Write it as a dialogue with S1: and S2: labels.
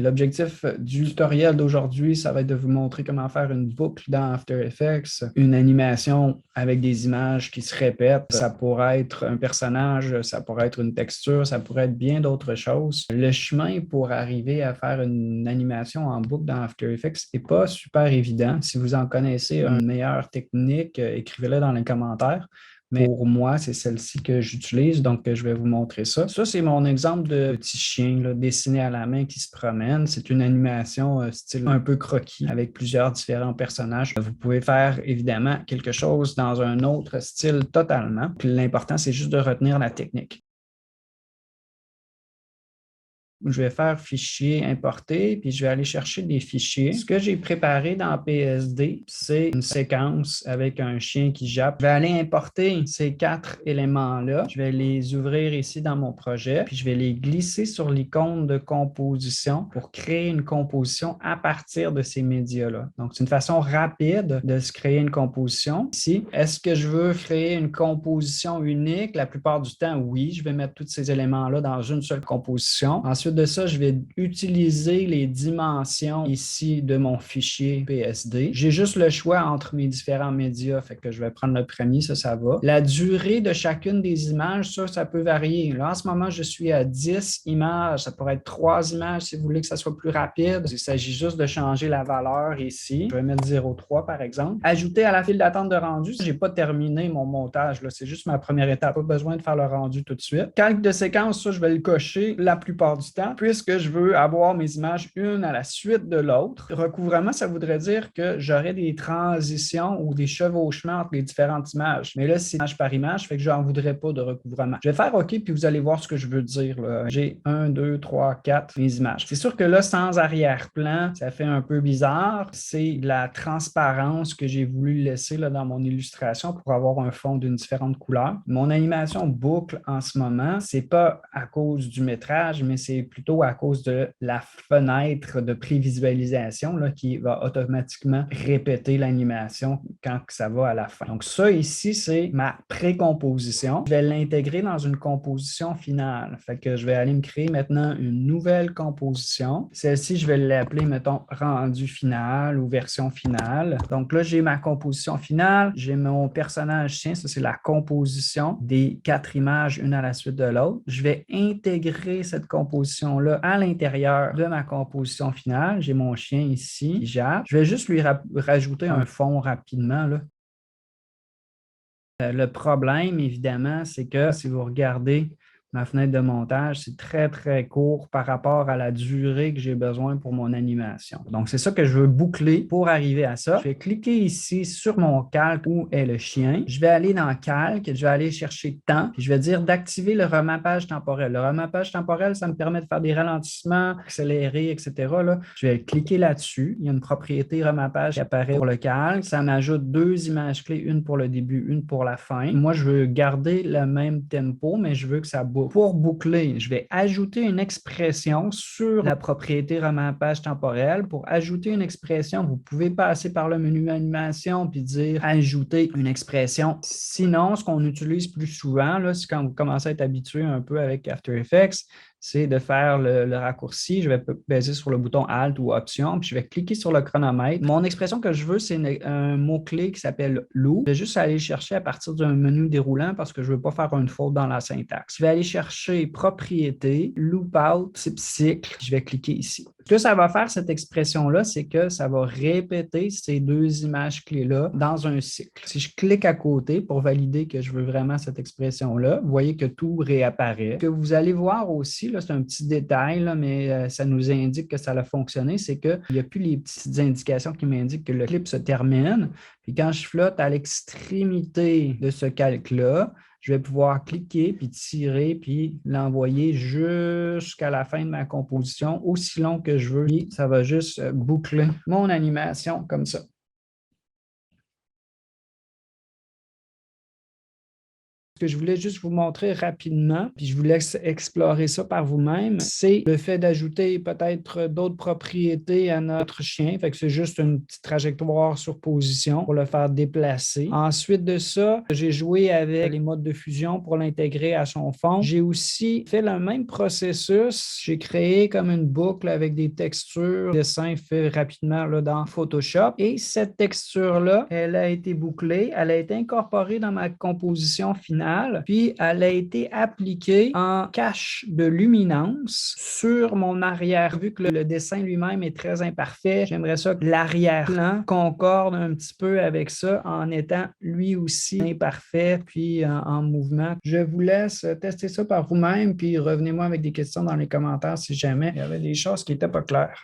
S1: l'objectif du tutoriel d'aujourd'hui, ça va être de vous montrer comment faire une boucle dans After Effects, une animation avec des images qui se répètent. Ça pourrait être un personnage, ça pourrait être une texture, ça pourrait être bien d'autres choses. Le chemin pour arriver à faire une animation en boucle dans After Effects n'est pas super évident. Si vous en connaissez une meilleure technique, écrivez-le dans les commentaires. Mais pour moi, c'est celle-ci que j'utilise, donc je vais vous montrer ça. Ça, c'est mon exemple de petit chien là, dessiné à la main qui se promène. C'est une animation style un peu croquis avec plusieurs différents personnages. Vous pouvez faire évidemment quelque chose dans un autre style totalement. Puis l'important, c'est juste de retenir la technique. Je vais faire fichier importer, puis je vais aller chercher des fichiers. Ce que j'ai préparé dans PSD, c'est une séquence avec un chien qui jappe. Je vais aller importer ces 4 éléments-là. Je vais les ouvrir ici dans mon projet, puis je vais les glisser sur l'icône de composition pour créer une composition à partir de ces médias-là. Donc, c'est une façon rapide de se créer une composition. Ici, est-ce que je veux créer une composition unique? La plupart du temps, oui, je vais mettre tous ces éléments-là dans une seule composition. Ensuite de ça, je vais utiliser les dimensions ici de mon fichier PSD. J'ai juste le choix entre mes différents médias, fait que je vais prendre le premier, ça va. La durée de chacune des images, ça peut varier. Là, en ce moment, je suis à 10 images. Ça pourrait être 3 images si vous voulez que ça soit plus rapide. Il s'agit juste de changer la valeur ici. Je vais mettre 0,3 par exemple. Ajouter à la file d'attente de rendu, je n'ai pas terminé mon montage. C'est juste ma première étape. Pas besoin de faire le rendu tout de suite. Calque de séquence, ça, je vais le cocher la plupart du temps, puisque je veux avoir mes images une à la suite de l'autre. Recouvrement, ça voudrait dire que j'aurai des transitions ou des chevauchements entre les différentes images. Mais là, c'est image par image, fait que je n'en voudrais pas de recouvrement. Je vais faire OK, puis vous allez voir ce que je veux dire. J'ai 1, 2, 3, 4 mes images. C'est sûr que là, sans arrière-plan, ça fait un peu bizarre. C'est la transparence que j'ai voulu laisser là, dans mon illustration pour avoir un fond d'une différente couleur. Mon animation boucle en ce moment, c'est pas à cause du métrage, mais c'est plutôt à cause de la fenêtre de prévisualisation là, qui va automatiquement répéter l'animation quand ça va à la fin. Donc ça ici, c'est ma précomposition. Je vais l'intégrer dans une composition finale. Fait que je vais aller me créer maintenant une nouvelle composition. Celle-ci, je vais l'appeler, mettons, rendu final ou version finale. Donc là, j'ai ma composition finale. J'ai mon personnage chien. Ça, c'est la composition des 4 images, une à la suite de l'autre. Je vais intégrer cette composition-là à l'intérieur de ma composition finale. J'ai mon chien ici qui jappe. Je vais juste lui rajouter un fond rapidement, là. Le problème, évidemment, c'est que si vous regardez ma fenêtre de montage, c'est très, très court par rapport à la durée que j'ai besoin pour mon animation. Donc, c'est ça que je veux boucler pour arriver à ça. Je vais cliquer ici sur mon calque où est le chien. Je vais aller dans Calque, je vais aller chercher Temps, puis je vais dire d'activer le remappage temporel. Le remappage temporel, ça me permet de faire des ralentissements, accélérer, etc. Là. Je vais cliquer là-dessus. Il y a une propriété remappage qui apparaît pour le calque. Ça m'ajoute 2 images clés, une pour le début, une pour la fin. Moi, je veux garder le même tempo, mais je veux que ça boucle. Pour boucler, je vais ajouter une expression sur la propriété remappage temporel. Pour ajouter une expression, vous pouvez passer par le menu animation puis dire ajouter une expression. Sinon, ce qu'on utilise plus souvent, là, c'est quand vous commencez à être habitué un peu avec After Effects, c'est de faire le raccourci. Je vais peser sur le bouton Alt ou Option, puis je vais cliquer sur le chronomètre. Mon expression que je veux, c'est un mot-clé qui s'appelle loop. Je vais juste aller chercher à partir d'un menu déroulant parce que je ne veux pas faire une faute dans la syntaxe. Je vais aller chercher propriété, loop out, type cycle. Je vais cliquer ici. Ce que ça va faire, cette expression-là, c'est que ça va répéter ces 2 images clés-là dans un cycle. Si je clique à côté pour valider que je veux vraiment cette expression-là, vous voyez que tout réapparaît. Ce que vous allez voir aussi, là, c'est un petit détail, là, mais ça nous indique que ça a fonctionné, c'est qu'il n'y a plus les petites indications qui m'indiquent que le clip se termine. Puis quand je flotte à l'extrémité de ce calque-là, je vais pouvoir cliquer, puis tirer, puis l'envoyer jusqu'à la fin de ma composition, aussi long que je veux. Puis ça va juste boucler mon animation comme ça. Ce que je voulais juste vous montrer rapidement, puis je vous laisse explorer ça par vous-même, c'est le fait d'ajouter peut-être d'autres propriétés à notre chien. Fait que c'est juste une petite trajectoire sur position pour le faire déplacer. Ensuite de ça, j'ai joué avec les modes de fusion pour l'intégrer à son fond. J'ai aussi fait le même processus. J'ai créé comme une boucle avec des textures, dessins faits rapidement là, dans Photoshop. Et cette texture-là, elle a été bouclée, elle a été incorporée dans ma composition finale, puis elle a été appliquée en cache de luminance sur mon arrière. Vu que le dessin lui-même est très imparfait, j'aimerais ça que l'arrière-plan concorde un petit peu avec ça en étant lui aussi imparfait puis en mouvement. Je vous laisse tester ça par vous-même puis revenez-moi avec des questions dans les commentaires si jamais il y avait des choses qui n'étaient pas claires.